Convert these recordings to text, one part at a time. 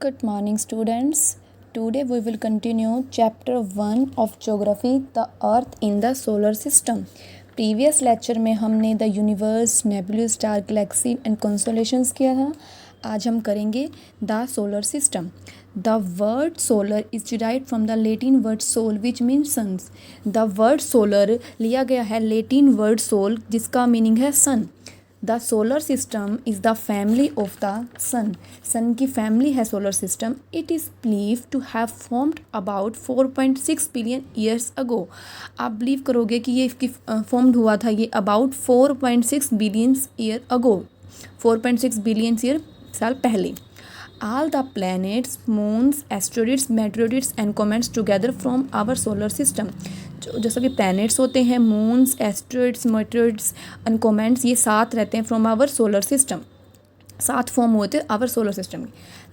Good morning, students. Today we will continue chapter 1 of geography, the earth in the solar system. Previous lecture में हमने the universe, nebulous star, galaxy and constellations किया था. आज हम करेंगे the solar system. The word solar is derived from the Latin word sol which means suns. The word solar लिया गया है Latin word sol जिसका meaning है sun. The solar system is the family of the sun. Sun की family है solar system. It is believe to have formed about 4.6 billion years ago. आप believe करोगे कि ये फॉर्म्ड हुआ था ये about 4.6 billion year ago, 4.6 billion year साल पहले. All the planets, moons, asteroids, meteoroids and comets together from our solar system. जो सभी planets होते हैं, moons, asteroids, meteoroids and comets, ये साथ रहते हैं from our solar system. साथ फॉर्म होते हैं our solar system.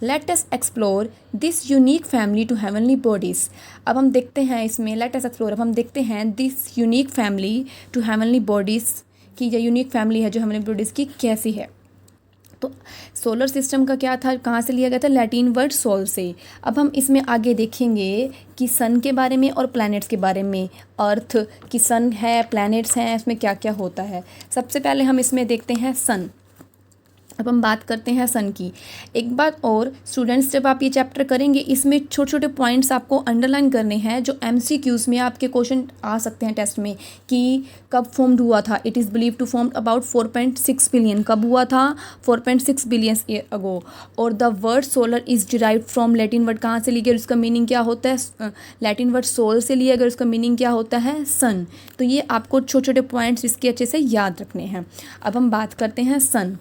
Let us explore this unique family to heavenly bodies. अब हम देखते हैं इसमें let us explore, अब हम देखते हैं this unique family to heavenly bodies की जो unique family है जो heavenly bodies की कैसी है. तो सोलर सिस्टम का क्या था, कहाँ से लिया गया था, लैटिन वर्ड सोल से. अब हम इसमें आगे देखेंगे कि सन के बारे में और प्लैनेट्स के बारे में. अर्थ की सन है, प्लैनेट्स हैं, इसमें क्या क्या होता है. सबसे पहले हम इसमें देखते हैं सन. अब हम बात करते हैं सन की. एक बात और स्टूडेंट्स, जब आप ये चैप्टर करेंगे इसमें छोटे छोटे पॉइंट्स आपको अंडरलाइन करने हैं जो MCQs में आपके क्वेश्चन आ सकते हैं टेस्ट में कि कब फॉर्म्ड हुआ था. It is believe to formed about 4.6 billion. कब हुआ था, 4.6 बिलियन ईयर अगो. और the word solar is derived from Latin word. कहाँ से लिया गया, उसका मीनिंग क्या होता है, लैटिन वर्ड सोल से लिया गया, उसका मीनिंग क्या होता है, सन. तो ये आपको छोटे छोटे पॉइंट्स इसके अच्छे से याद रखने हैं. अब हम बात करते हैं sun.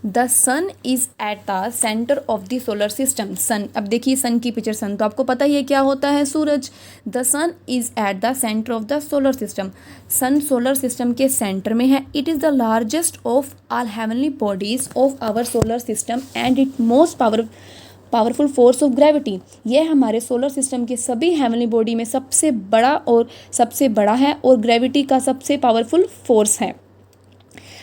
The sun is at the centre of the solar system. Sun, अब देखिए सन की पिक्चर. सन तो आपको पता ही है क्या होता है, सूरज. The sun is at the centre of the solar system. Sun solar system के सेंटर में है. It is the largest of all heavenly bodies of our solar system and it most powerful force of gravity. यह हमारे solar system के सभी heavenly body में सबसे बड़ा है और ग्रेविटी का सबसे पावरफुल फोर्स है.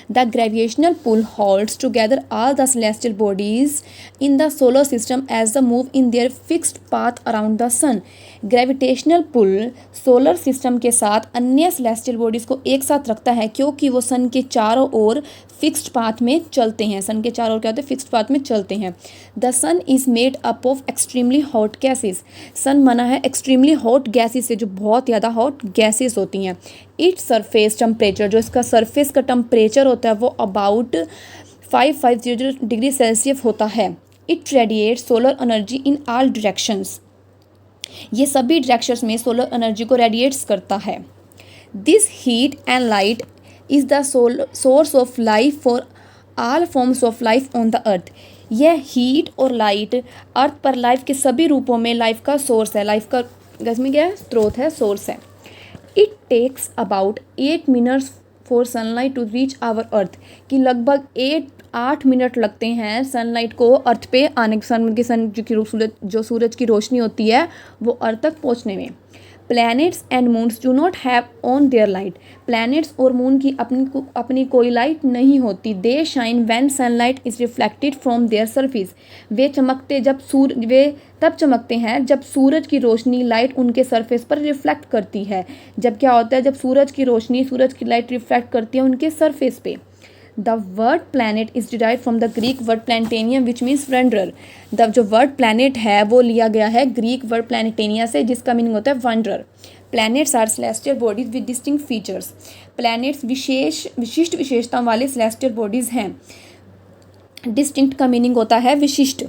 The gravitational pull holds together all the celestial bodies in the solar system as they move in their fixed path around the sun. Gravitational pull solar system के साथ अन्य सेलेस्टियल बॉडीज़ को एक साथ रखता है क्योंकि वो सन के चारों ओर फिक्स्ड पाथ में चलते हैं. सन के चारों ओर क्या होते हैं, फिक्स्ड पाथ में चलते हैं. The sun is made up of extremely hot gases. Sun बना है एक्सट्रीमली हॉट गैसेस से, जो बहुत ज़्यादा हॉट गैसेस होती हैं. इट सरफेस टेम्परेचर, जो इसका सरफेस का टेम्परेचर होता है वो अबाउट 550 डिग्री सेल्सियस होता है. It radiate solar energy in all directions. ये सभी डायरेक्शंस में सोलर एनर्जी को रेडिएट्स करता है. This heat and light is the source of life for all forms of life on the earth. यह heat और लाइट अर्थ पर लाइफ के सभी रूपों में लाइफ का सोर्स है. लाइफ का इसमें क्या है, स्रोत है, सोर्स है. It takes about 8 minutes for sunlight to reach our earth. कि लगभग 8 मिनट लगते हैं सनलाइट को अर्थ पे आने, जो सूरज की रोशनी होती है वो अर्थ तक पहुंचने में. Planets and moons do not have on their light. Planets और मून की अपनी कोई लाइट नहीं होती. They shine when sunlight is reflected from their surface. वे तब चमकते हैं जब सूरज की रोशनी लाइट उनके सरफेस पर रिफ्लेक्ट करती है. जब क्या होता है, जब सूरज की लाइट रिफ्लेक्ट करती है उनके सरफेस पे. The word planet is derived from the Greek word planetenium which means wanderer. जो वर्ड प्लैनेट है वो लिया गया है ग्रीक वर्ड प्लैनेटेनिया से जिसका मीनिंग होता है wanderer. Planets are celestial bodies with distinct features. Planets विशिष्ट विशेषताओं वाले सेलेस्टियल बॉडीज हैं. डिस्टिंक्ट का मीनिंग होता है विशिष्ट.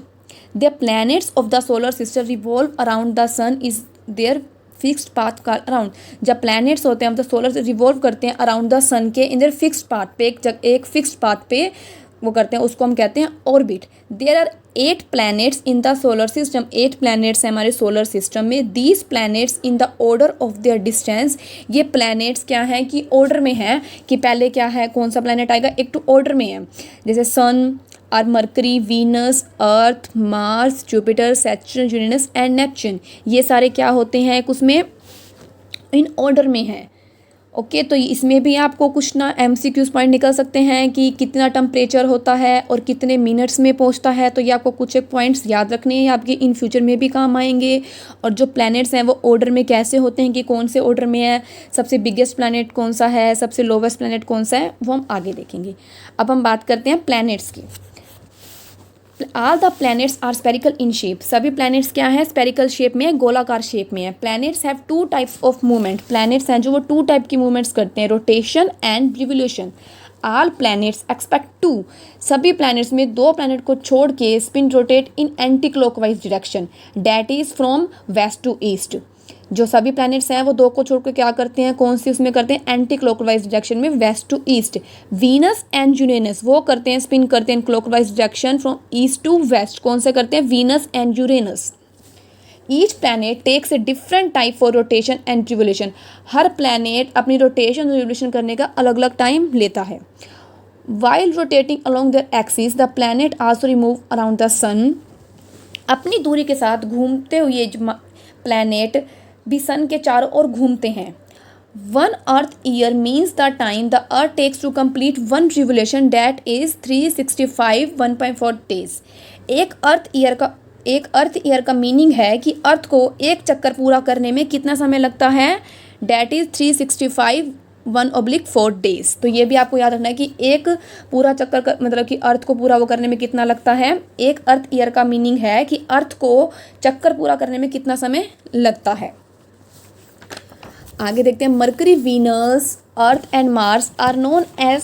The planets of the solar system revolve around the sun is there fixed path का अराउंड. जब प्लैनेट्स होते हैं मतलब सोलर से रिवॉल्व करते हैं अराउंड द सन के इन देयर फिक्स्ड पाथ पे, एक फिक्स्ड पाथ पे वो करते हैं, उसको हम कहते हैं orbit. There are 8 planets in the solar system. 8 planets हैं हमारे सोलर सिस्टम में. These planets in the order of their distance. ये प्लैनेट्स क्या हैं कि ऑर्डर में है कि पहले क्या है, कौन सा प्लैनेट आएगा, एक तो ऑर्डर में है. जैसे सन और mercury, Venus, earth, Mars, Jupiter, Saturn, Uranus and Neptune. ये सारे क्या होते हैं, उसमें इन ऑर्डर में है. ओके, तो इसमें भी आपको कुछ ना MCQs पॉइंट निकल सकते हैं कि कितना टेम्परेचर होता है और कितने मिनट्स में पहुंचता है। तो ये आपको कुछ एक पॉइंट्स याद रखने हैं, आपके इन फ्यूचर में भी काम आएंगे। और जो प्लैनेट्स हैं वो ऑर्डर में कैसे होते हैं कि कौन से ऑर्डर में है, सबसे बिगेस्ट प्लैनेट कौन सा है, सबसे लोवेस्ट प्लैनेट कौन सा है, वो हम आगे देखेंगे। अब हम बात करते हैं प्लैनेट्स की। All the planets are spherical in shape. सभी प्लैनेट्स क्या है, स्पेरिकल शेप में है, गोलाकार शेप में है। Planets have two types of movement. Planets हैं जो वो टू टाइप की मूवमेंट्स करते हैं, rotation and revolution. All planets except two. सभी प्लैनेट्स में दो प्लैनेट को छोड़ के spin rotate in anti clockwise direction, that is from west to east. जो सभी प्लैनेट्स हैं वो दो को छोड़कर क्या करते हैं, कौन सी उसमें करते हैं, एंटी क्लॉकवाइज डायरेक्शन में, west to east. Venus and Uranus वो करते हैं, स्पिन करते हैं clockwise direction from east to west. कौन से करते हैं, Venus and Uranus. Each planet takes a different type for rotation and revolution. हर प्लैनेट अपनी रोटेशन और रिवोल्यूशन करने का अलग अलग टाइम लेता है। While rotating along their axis the planet also remove around the sun. अपनी दूरी के साथ घूमते हुए प्लैनेट भी सन के चारों ओर घूमते हैं। One earth year means the time the earth takes to complete one revolution, that is 365 1.4 days. एक अर्थ ईयर का मीनिंग है कि अर्थ को एक चक्कर पूरा करने में कितना समय लगता है, डैट इज 365 1/4 डेज। तो ये भी आपको याद रखना है कि एक पूरा चक्कर मतलब कि अर्थ को पूरा वो करने में कितना लगता है। एक अर्थ ईयर का मीनिंग है कि अर्थ को चक्कर पूरा करने में कितना समय लगता है। आगे देखते हैं, Mercury, Venus, Earth and Mars are known as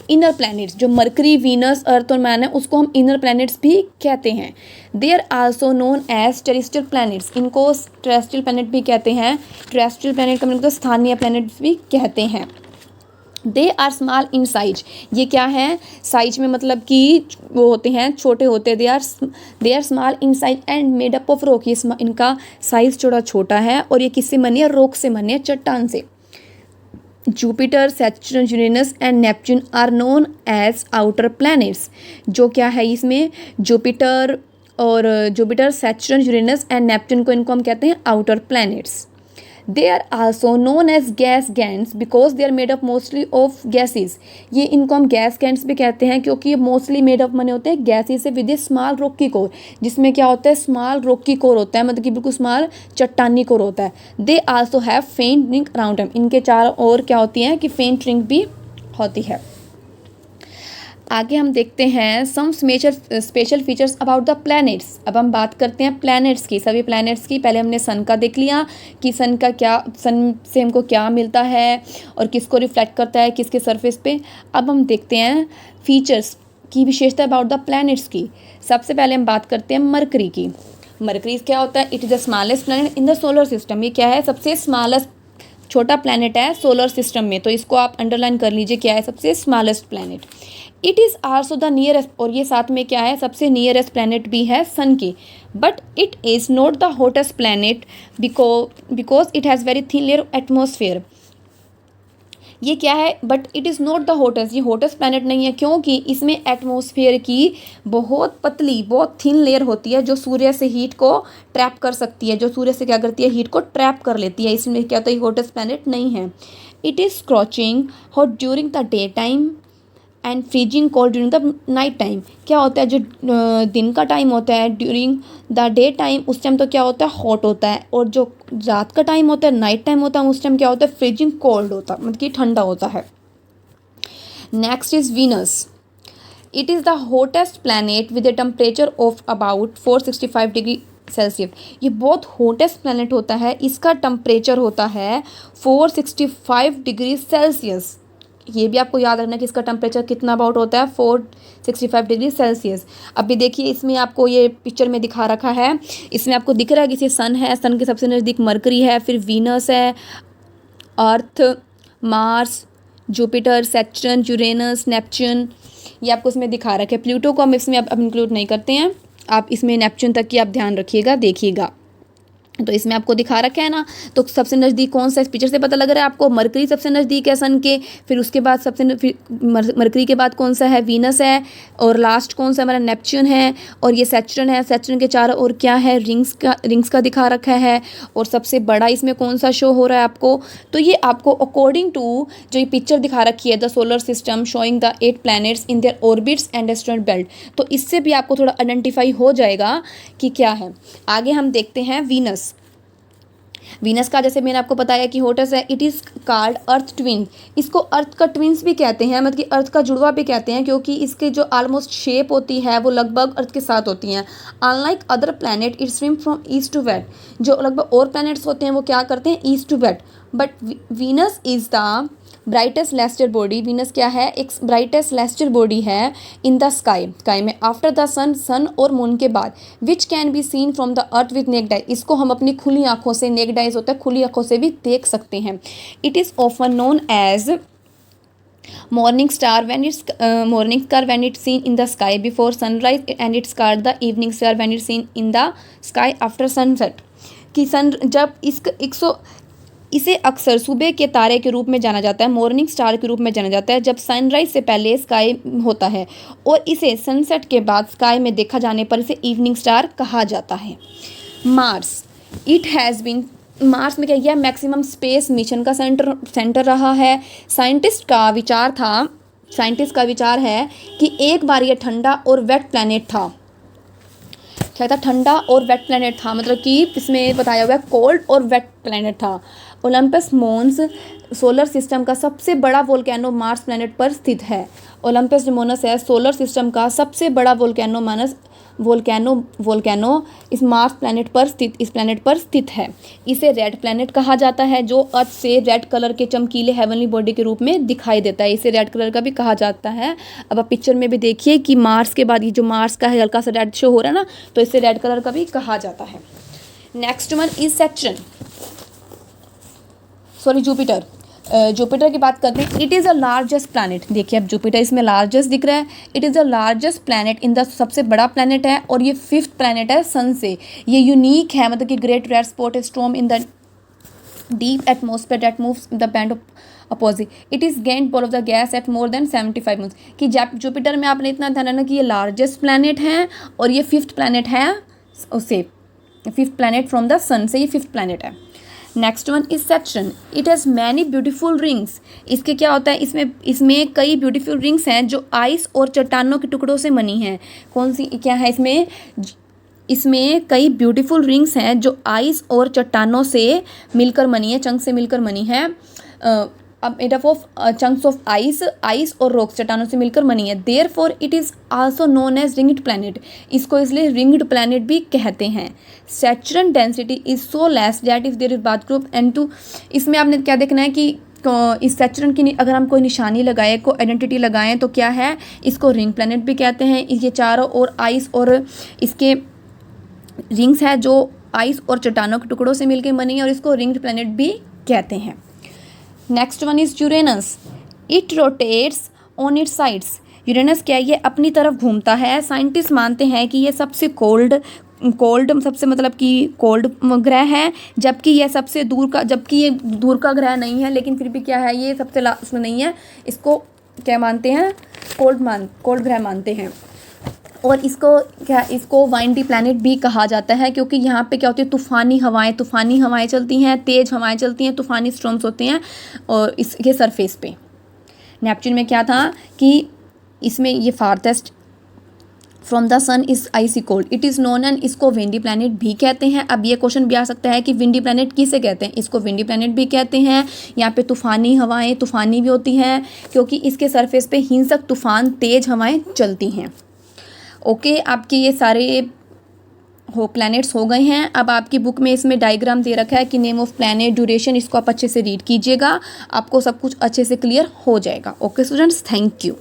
inner planets. जो मरकरी, वीनस, अर्थ और मैन है उसको हम इनर प्लैनेट्स भी कहते हैं। They are also known as terrestrial planets. इनको टेरेस्ट्रियल प्लैनेट भी कहते हैं। टेरेस्ट्रियल प्लैनेट का मतलब तो स्थानीय प्लैनेट्स भी कहते हैं। They are small in size. ये क्या है, साइज में मतलब कि वो होते हैं, छोटे होते हैं। They are small in size and made up of rock. ये इनका साइज थोड़ा छोटा है और ये किससे बने हैं, रॉक से बने हैं, चट्टान से। Jupiter, Saturn, Uranus and Neptune are known as outer planets. जो क्या है इसमें, Jupiter, Saturn, Uranus and Neptune को इनको हम कहते हैं outer planets. They are also known as gas giants because they are made up mostly of gases. ये इनको हम गैस गैंट्स भी कहते हैं क्योंकि ये मोस्टली मेड अप बने होते हैं गैसेज से, with A small Rocky core. जिसमें क्या होता है, स्मॉल रॉकी कोर होता है, मतलब कि बिल्कुल स्मॉल चट्टानी कोर होता है। दे आल्सो हैव फेंट रिंग अराउंड देम। इनके चारों ओर क्या होती है कि फेंट रिंग भी होती है। आगे हम देखते हैं some special features about the planets. अब हम बात करते हैं प्लैनेट्स की, सभी प्लैनेट्स की। पहले हमने सन का देख लिया कि सन से हमको क्या मिलता है और किसको रिफ्लेक्ट करता है, किसके सरफेस पे। अब हम देखते हैं फीचर्स की, विशेषता अबाउट द प्लैनेट्स की। सबसे पहले हम बात करते हैं मरकरी की। मरकरी क्या होता है, it is the smallest planet in the solar system. ये क्या है, सबसे स्मॉलेस्ट छोटा प्लैनेट है सोलर सिस्टम में। तो इसको आप अंडरलाइन कर लीजिए, क्या है, सबसे smallest planet. It is also the nearest, और ये साथ में क्या है, सबसे नियरेस्ट प्लैनेट भी है सन की। But it is not the hottest planet because it has very thin layer atmosphere. ये क्या है, but it is not the hottest, ये हॉटेस्ट प्लैनेट नहीं है क्योंकि इसमें एटमॉस्फेयर की बहुत पतली, बहुत थिन लेयर होती है जो सूर्य से हीट को ट्रैप कर सकती है, जो सूर्य से क्या करती है, हीट को ट्रैप कर लेती है। इसमें क्या होता है, हॉटेस्ट प्लैनेट नहीं है। It is scorching hot during the day time and freezing cold during the night time. क्या होता है, जो दिन का टाइम होता है ड्यूरिंग द डे टाइम, उस टाइम तो क्या होता है, हॉट होता है। और जो रात का टाइम होता है, नाइट टाइम होता है, उस टाइम क्या होता है, फ्रीजिंग कोल्ड होता है, मतलब कि ठंडा होता है। Next is Venus. It is the hottest planet with a temperature of about 465 degree Celsius. ये बहुत हॉटेस्ट प्लैनेट होता है, इसका टेम्परेचर होता है 465 डिग्री सेल्सियस। ये भी आपको याद रखना है कि इसका टेम्परेचर कितना अबाउट होता है, 465 डिग्री सेल्सियस। अभी देखिए इसमें आपको ये पिक्चर में दिखा रखा है, इसमें आपको दिख रहा है कि सन है, सन के सबसे नज़दीक मरकरी है, फिर वीनस है, Earth, Mars, Jupiter, Saturn, Uranus, Neptune, ये आपको इसमें दिखा रखा है। प्लूटो को हम इसमें अब इंक्लूड नहीं करते हैं, आप इसमें नेपच्यून तक की आप ध्यान रखिएगा, देखिएगा। तो इसमें आपको दिखा रखा है ना, तो सबसे नज़दीक कौन सा, इस पिक्चर से पता लग रहा है आपको, मरकरी सबसे नज़दीक है सन के, फिर उसके बाद मरकरी के बाद कौन सा है, वीनस है, और लास्ट कौन सा हमारा नेपच्यून है, और ये सैटर्न है। सैटर्न के चारों ओर क्या है, रिंग्स का दिखा रखा है, और सबसे बड़ा इसमें कौन सा शो हो रहा है आपको, तो ये आपको अकॉर्डिंग टू जो ये पिक्चर दिखा रखी है, the solar system showing the 8 planets in their orbits and asteroid belt, तो इससे भी आपको थोड़ा आइडेंटिफाई हो जाएगा कि क्या है। आगे हम देखते हैं वीनस। वीनस का जैसे मैंने आपको बताया कि होटस है, it is called earth twin, इसको अर्थ का ट्विन्स भी कहते हैं, मतलब कि अर्थ का जुड़वा भी कहते हैं, क्योंकि इसके जो ऑलमोस्ट शेप होती है वो लगभग अर्थ के साथ होती हैं। Unlike other planet it spins from east to west, जो लगभग और प्लैनेट्स होते हैं वो क्या करते हैं, east to west, but Venus is the brightest celestial body. Venus क्या है, एक ब्राइटेस्ट सेलेस्टियल बॉडी है इन द स्काई में, आफ्टर द सन और मून के बाद, which can be seen from the earth with naked eye, इसको हम अपनी खुली आंखों से, नेक्ड आइज होता है, खुली आंखों से भी देख सकते हैं। It is often known as morning star when it's seen in the sky before sunrise, and it's called the evening star when it's seen in the sky after sunset, कि सन जब इसे अक्सर सुबह के तारे के रूप में जाना जाता है, मॉर्निंग स्टार के रूप में जाना जाता है जब सनराइज से पहले स्काई होता है, और इसे सनसेट के बाद स्काई में देखा जाने पर इसे इवनिंग स्टार कहा जाता है। Mars, it has been, Mars में क्या किया, मैक्सिमम स्पेस मिशन का सेंटर रहा है। साइंटिस्ट का विचार है कि एक बार ये ठंडा और वेट प्लैनेट था। क्या था, ठंडा और वेट प्लैनेट था, मतलब कि इसमें बताया हुआ है कोल्ड और वेट प्लैनेट था। ओलंपस मोन्स सोलर सिस्टम का सबसे बड़ा वोल्केनो मार्स प्लैनेट पर स्थित है। ओलंपस जो मोनस है सोलर सिस्टम का सबसे बड़ा वोल्केनो इस मार्स प्लैनेट पर स्थित है। इसे रेड प्लैनेट कहा जाता है, जो अर्थ से रेड कलर के चमकीले हेवनली बॉडी के रूप में दिखाई देता है, इसे रेड कलर का भी कहा जाता है। अब आप पिक्चर में भी देखिए कि मार्स के बाद ये जो मार्स का है हल्का सा रेड शो हो रहा है ना, तो इसे रेड कलर का भी कहा जाता है। Next one is Jupiter. Jupiter की बात करते हैं। It is the largest planet, देखिए अब जुपिटर इसमें लार्जेस्ट दिख रहा है। It is the largest planet in the, सबसे बड़ा प्लैनेट है, और ये 5th प्लैनेट है सन से। ये यूनिक है, मतलब कि great red spot storm in the deep atmosphere that moves the band of opposite. It is gained ball of the gas at more than 75 months, कि जुपिटर में आपने इतना ध्यान रखना कि ये लार्जेस्ट प्लैनेट है, और ये 5th प्लैनेट है, उससे 5th प्लैनेट फ्रॉम द सन से ये 5th प्लैनेट है। Next one is Saturn. It has many beautiful rings. इसके क्या होता है, इसमें कई ब्यूटीफुल रिंग्स हैं जो आइस और चट्टानों के टुकड़ों से बनी हैं। कौन सी क्या है, इसमें कई ब्यूटीफुल रिंग्स हैं जो आइस और चट्टानों से मिलकर बनी है, चंक से मिलकर बनी है। Made up of chunks of ice और रॉक्स, चट्टानों से मिलकर बनी है। Therefore it is also known as ringed planet, इसको इसलिए रिंग्ड प्लैनेट भी कहते हैं। Saturn density is so less that if there is bath group and to, इसमें आपने क्या देखना है कि इस सैचुरन की अगर हम कोई निशानी लगाएं, कोई आइडेंटिटी लगाएं, तो क्या है, इसको रिंग प्लैनेट भी कहते हैं। ये चारों ओर आइस और इसके रिंग्स है जो आइस और चट्टानों के टुकड़ों से मिलकर बनी है, और इसको रिंग्ड प्लैनेट भी कहते हैं। Next one is Uranus. It rotates on it's sides. Uranus क्या है, ये अपनी तरफ घूमता है। साइंटिस्ट मानते हैं कि ये सबसे कोल्ड सबसे मतलब कि कोल्ड ग्रह है, जबकि ये ये दूर का ग्रह नहीं है, लेकिन फिर भी क्या है, ये सबसे लास्ट में नहीं है। इसको क्या मानते हैं, कोल्ड ग्रह मानते हैं। और इसको वाइंडी प्लैनेट भी कहा जाता है, क्योंकि यहाँ पे क्या होती है, तूफ़ानी हवाएं चलती हैं, तेज़ हवाएं चलती हैं, तूफ़ानी स्टॉर्म्स होते हैं, और इसके सरफेस पे। नेपच्यून में क्या था कि इसमें ये farthest from the sun is icy cold, it is known and, इसको विंडी प्लैनेट भी कहते हैं। अब ये क्वेश्चन भी आ सकता है कि विंडी प्लैनेट किसे कहते हैं, इसको विंडी प्लैनेट भी कहते हैं। यहाँ पे तूफ़ानी हवाएं तूफ़ानी भी होती हैं, क्योंकि इसके सरफेस पे हिंसक तूफ़ान तेज़ हवाएं चलती हैं। ओके, आपके ये सारे प्लैनेट्स हो गए हैं। अब आपकी बुक में इसमें डायग्राम दे रखा है कि नेम ऑफ प्लैनेट, ड्यूरेशन, इसको आप अच्छे से रीड कीजिएगा, आपको सब कुछ अच्छे से क्लियर हो जाएगा। Okay students, thank you.